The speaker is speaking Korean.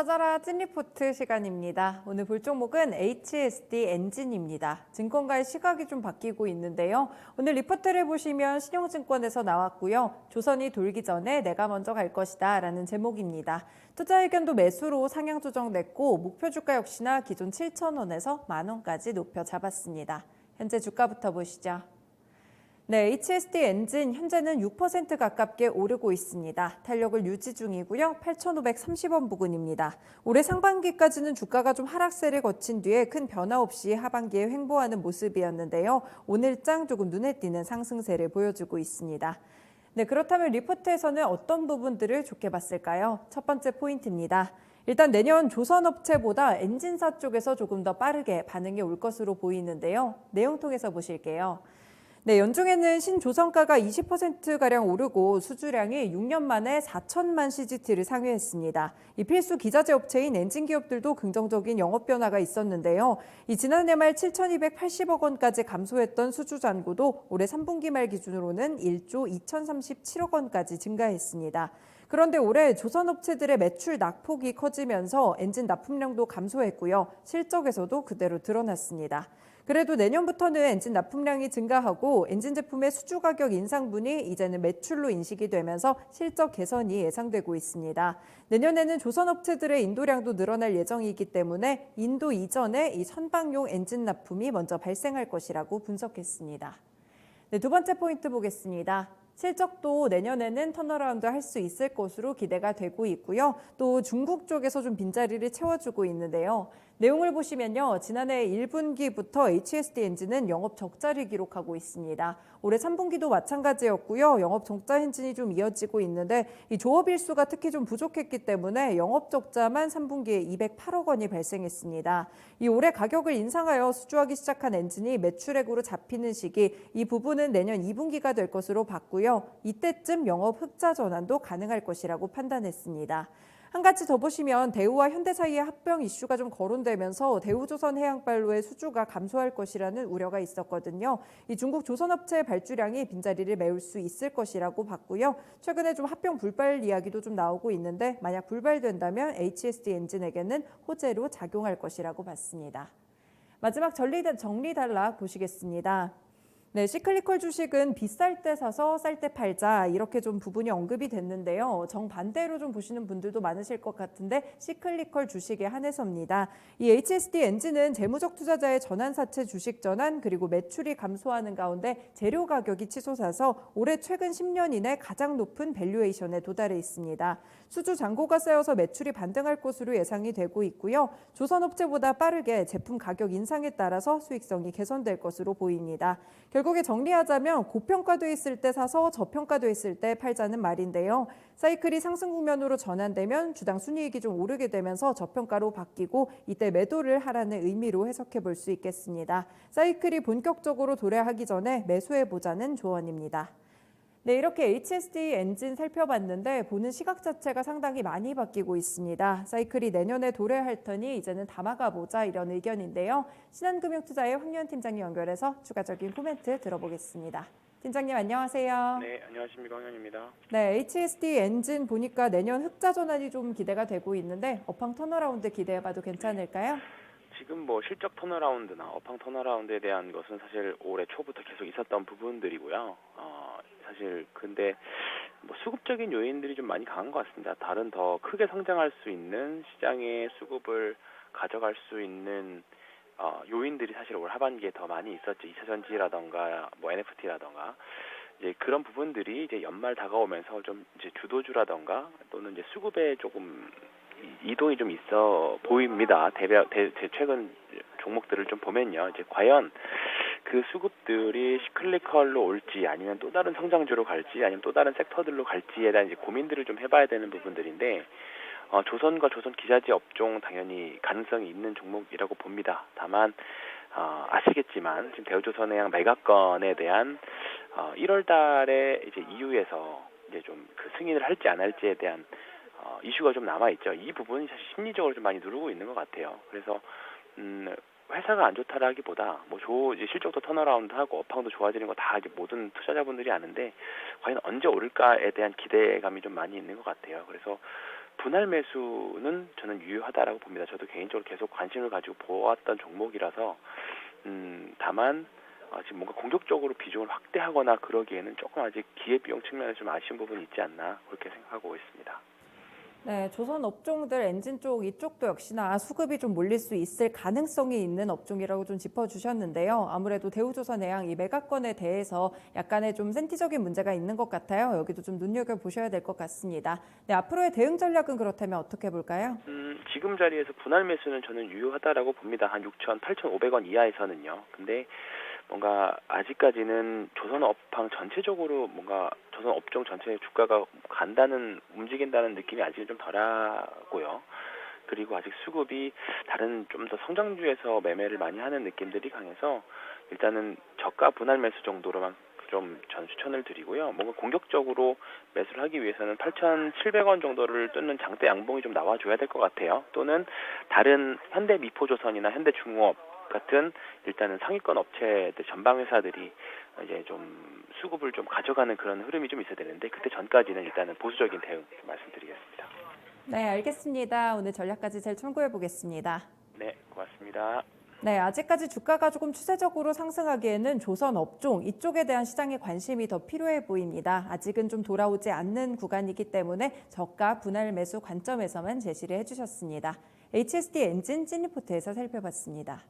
찾아라 찐리포트 시간입니다. 오늘 볼 종목은 HSD 엔진입니다. 증권가의 시각이 좀 바뀌고 있는데요. 오늘 리포트를 보시면 신용증권에서 나왔고요. 조선이 돌기 전에 내가 먼저 갈 것이다 라는 제목입니다. 투자 의견도 매수로 상향 조정됐고 목표 주가 역시나 기존 7,000원에서 10,000원까지 높여 잡았습니다. 현재 주가부터 보시죠. 네, HSD 엔진 현재는 6% 가깝게 오르고 있습니다. 탄력을 유지 중이고요. 8,530원 부근입니다. 올해 상반기까지는 주가가 좀 하락세를 거친 뒤에 큰 변화 없이 하반기에 횡보하는 모습이었는데요. 오늘장 조금 눈에 띄는 상승세를 보여주고 있습니다. 네, 그렇다면 리포트에서는 어떤 부분들을 좋게 봤을까요? 첫 번째 포인트입니다. 일단 내년 조선업체보다 엔진사 쪽에서 조금 더 빠르게 반응이 올 것으로 보이는데요. 내용 통해서 보실게요. 네, 연중에는 신조선가가 20%가량 오르고 수주량이 6년 만에 4천만 CGT를 상회했습니다. 이 필수 기자재 업체인 엔진 기업들도 긍정적인 영업 변화가 있었는데요. 이 지난해 말 7,280억 원까지 감소했던 수주 잔고도 올해 3분기 말 기준으로는 1조 2,037억 원까지 증가했습니다. 그런데 올해 조선업체들의 매출 낙폭이 커지면서 엔진 납품량도 감소했고요. 실적에서도 그대로 드러났습니다. 그래도 내년부터는 엔진 납품량이 증가하고 엔진 제품의 수주 가격 인상분이 이제는 매출로 인식이 되면서 실적 개선이 예상되고 있습니다. 내년에는 조선업체들의 인도량도 늘어날 예정이기 때문에 인도 이전에 이 선박용 엔진 납품이 먼저 발생할 것이라고 분석했습니다. 네, 두 번째 포인트 보겠습니다. 실적도 내년에는 턴어라운드 할 수 있을 것으로 기대가 되고 있고요. 또 중국 쪽에서 좀 빈자리를 채워주고 있는데요. 내용을 보시면요. 지난해 1분기부터 HSD 엔진은 영업 적자를 기록하고 있습니다. 올해 3분기도 마찬가지였고요. 영업 적자 행진이 좀 이어지고 있는데 이 조업 일수가 특히 좀 부족했기 때문에 영업 적자만 3분기에 208억 원이 발생했습니다. 이 올해 가격을 인상하여 수주하기 시작한 엔진이 매출액으로 잡히는 시기, 이 부분은 내년 2분기가 될 것으로 봤고요. 이때쯤 영업 흑자 전환도 가능할 것이라고 판단했습니다. 한 가지 더 보시면 대우와 현대 사이의 합병 이슈가 좀 거론되면서 대우조선해양발로의 수주가 감소할 것이라는 우려가 있었거든요. 이 중국 조선업체의 발주량이 빈자리를 메울 수 있을 것이라고 봤고요. 최근에 좀 합병 불발 이야기도 좀 나오고 있는데 만약 불발된다면 HSD 엔진에게는 호재로 작용할 것이라고 봤습니다. 마지막 정리 단락 보시겠습니다. 네, 시클리컬 주식은 비쌀 때 사서 쌀 때 팔자 이렇게 좀 부분이 언급이 됐는데요. 정반대로 좀 보시는 분들도 많으실 것 같은데 시클리컬 주식에 한해서입니다. 이 HSD 엔진은 재무적 투자자의 전환사채 주식 전환 그리고 매출이 감소하는 가운데 재료 가격이 치솟아서 올해 최근 10년 이내 가장 높은 밸류에이션에 도달해 있습니다. 수주 잔고가 쌓여서 매출이 반등할 것으로 예상이 되고 있고요. 조선업체보다 빠르게 제품 가격 인상에 따라서 수익성이 개선될 것으로 보입니다. 결국에 정리하자면 고평가돼 있을 때 사서 저평가돼 있을 때 팔자는 말인데요. 사이클이 상승 국면으로 전환되면 주당 순이익이 좀 오르게 되면서 저평가로 바뀌고 이때 매도를 하라는 의미로 해석해 볼 수 있겠습니다. 사이클이 본격적으로 도래하기 전에 매수해보자는 조언입니다. 네, 이렇게 HSD 엔진 살펴봤는데 보는 시각 자체가 상당히 많이 바뀌고 있습니다. 사이클이 내년에 도래할 터니 이제는 담아가보자 이런 의견인데요. 신한금융투자의 황유한 팀장님 연결해서 추가적인 코멘트 들어보겠습니다. 팀장님 안녕하세요. 네, 안녕하십니까. 황현입니다. 네, HSD 엔진 보니까 내년 흑자 전환이 좀 기대가 되고 있는데 업황 턴어라운드 기대해봐도 괜찮을까요? 지금 뭐 실적 턴어라운드나 업황 턴어라운드에 대한 것은 사실 올해 초부터 계속 있었던 부분들이고요. 사실 근데 뭐 수급적인 요인들이 좀 많이 강한 것 같습니다. 다른 더 크게 성장할 수 있는 시장의 수급을 가져갈 수 있는 요인들이 사실 올 하반기에 더 많이 있었죠. 2차 전지라던가 뭐 NFT라던가 이제 그런 부분들이 이제 연말 다가오면서 좀 이제 주도주라던가 또는 이제 수급에 조금 이동이 좀 있어 보입니다. 최근 종목들을 좀 보면요. 이제 과연 그 수급들이 시클리컬로 올지 아니면 또 다른 성장주로 갈지 아니면 또 다른 섹터들로 갈지에 대한 이제 고민들을 좀 해봐야 되는 부분들인데 조선과 조선 기자재 업종 당연히 가능성이 있는 종목이라고 봅니다. 다만 아시겠지만 지금 대우조선해양 매각건에 대한 1월 달에 이제 EU에서 이제 좀 그 승인을 할지 안 할지에 대한 이슈가 좀 남아 있죠. 이 부분이 사실 심리적으로 좀 많이 누르고 있는 것 같아요. 그래서 회사가 안 좋다라기보다 이제 실적도 턴어라운드하고 업황도 좋아지는 거 다 이제 모든 투자자분들이 아는데 과연 언제 오를까에 대한 기대감이 좀 많이 있는 것 같아요. 그래서 분할 매수는 저는 유효하다라고 봅니다. 저도 개인적으로 계속 관심을 가지고 보았던 종목이라서 다만 지금 뭔가 공격적으로 비중을 확대하거나 그러기에는 조금 아직 기회비용 측면에서 좀 아쉬운 부분이 있지 않나 그렇게 생각하고 있습니다. 네, 조선 업종들 엔진 쪽 이쪽도 역시나 수급이 좀 몰릴 수 있을 가능성이 있는 업종이라고 좀 짚어주셨는데요. 아무래도 대우조선해양 이 매각건에 대해서 약간의 좀 센티적인 문제가 있는 것 같아요. 여기도 좀 눈여겨보셔야 될 것 같습니다. 네, 앞으로의 대응 전략은 그렇다면 어떻게 볼까요? 지금 자리에서 분할 매수는 저는 유효하다라고 봅니다. 한 6천, 8,500원 이하에서는요. 근데 뭔가 아직까지는 조선업황 전체적으로 뭔가 조선 업종 전체의 주가가 움직인다는 느낌이 아직은 좀 덜하고요. 그리고 아직 수급이 다른 좀 더 성장주에서 매매를 많이 하는 느낌들이 강해서 일단은 저가 분할 매수 정도로만 좀 전 추천을 드리고요. 뭔가 공격적으로 매수를 하기 위해서는 8,700원 정도를 뚫는 장대 양봉이 좀 나와줘야 될 것 같아요. 또는 다른 현대미포조선이나 현대중공업 같은 일단은 상위권 업체들 전방 회사들이 이제 좀 수급을 좀 가져가는 그런 흐름이 좀 있어야 되는데 그때 전까지는 일단은 보수적인 대응 좀 말씀드리겠습니다. 네, 알겠습니다. 오늘 전략까지 잘 참고해 보겠습니다. 네, 고맙습니다. 네, 아직까지 주가가 조금 추세적으로 상승하기에는 조선 업종 이쪽에 대한 시장의 관심이 더 필요해 보입니다. 아직은 좀 돌아오지 않는 구간이기 때문에 저가 분할 매수 관점에서만 제시를 해주셨습니다. HSD 엔진 찐리포트에서 살펴봤습니다.